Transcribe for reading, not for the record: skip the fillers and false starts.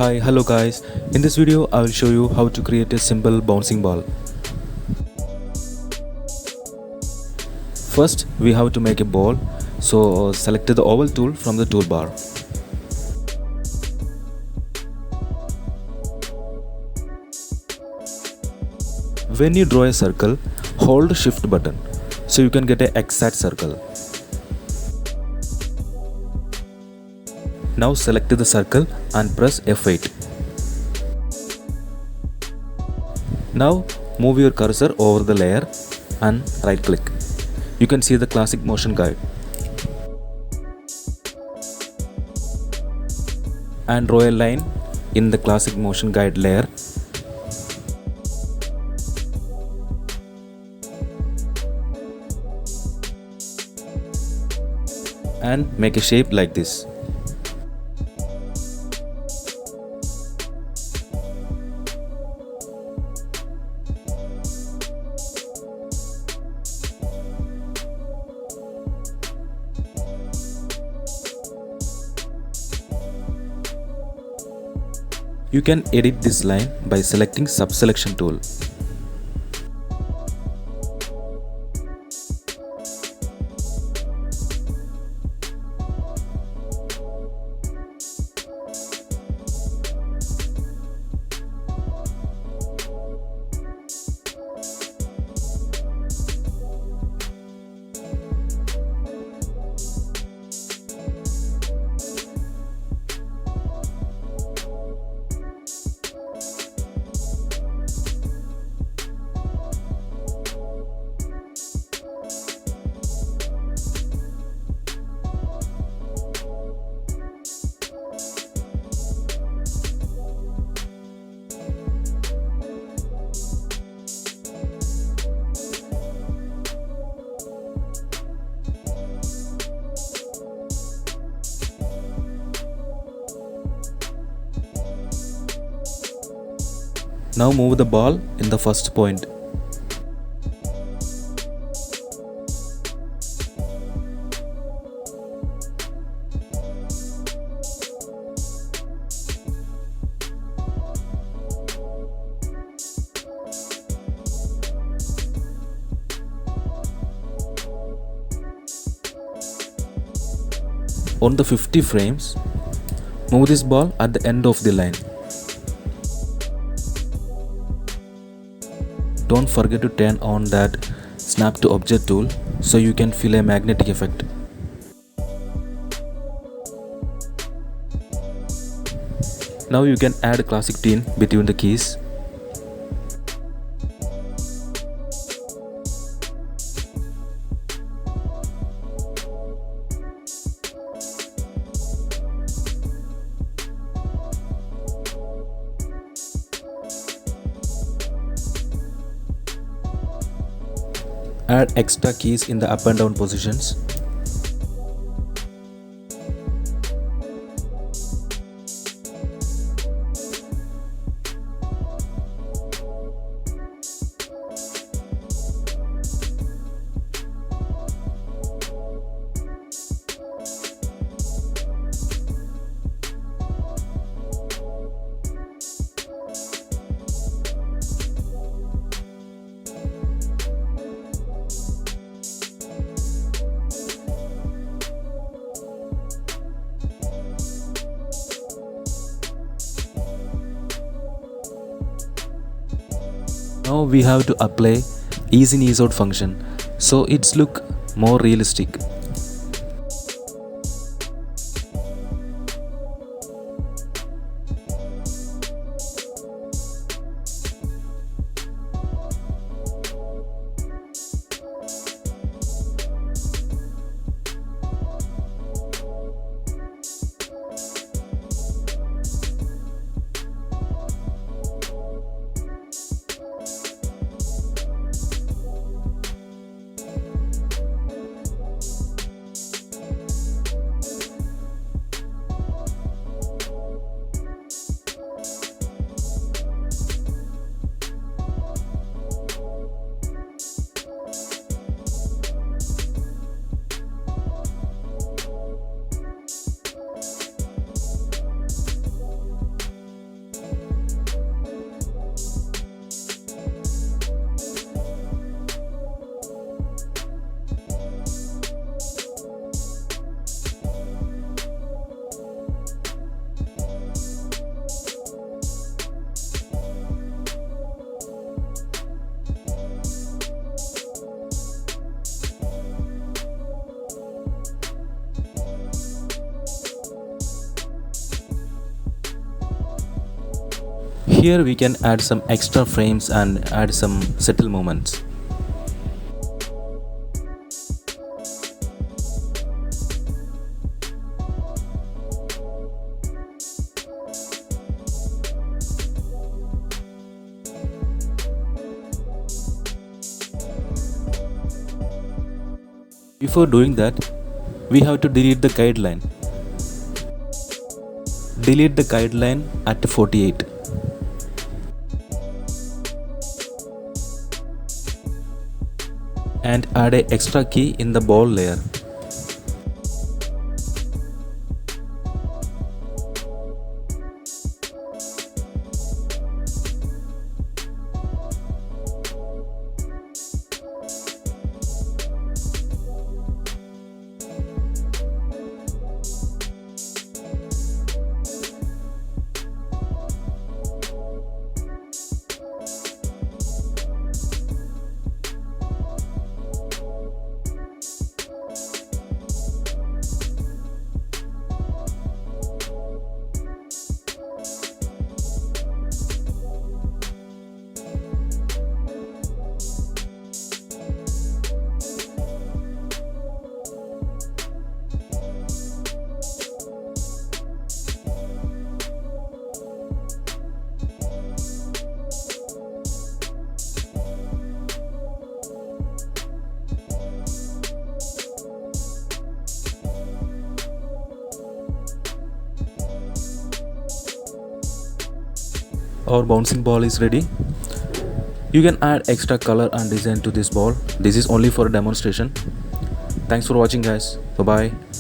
Hi, hello guys. In this video, I will show you how to create a simple bouncing ball. First, we have to make a ball. So select the oval tool from the toolbar. When you draw a circle, hold shift button so you can get an exact circle. Now select the circle and press F8. Now move your cursor over the layer and right click. You can see the classic motion guide. And draw a line in the classic motion guide layer. And make a shape like this. You can edit this line by selecting subselection tool. Now move the ball in the first point. On the 50 frames, move this ball at the end of the line. Don't forget to turn on that snap to object tool so you can feel a magnetic effect. Now you can add classic tune between the keys. Add extra keys in the up and down positions. Now we have to apply ease in ease out function so it's look more realistic. Here we can add some extra frames and add some settle moments. Before doing that, we have to delete the guideline. Delete the guideline at 48. And add an extra key in the ball layer. Our bouncing ball is ready. You can add extra color and design to this ball. This is only for a demonstration. Thanks for watching, guys. Bye bye.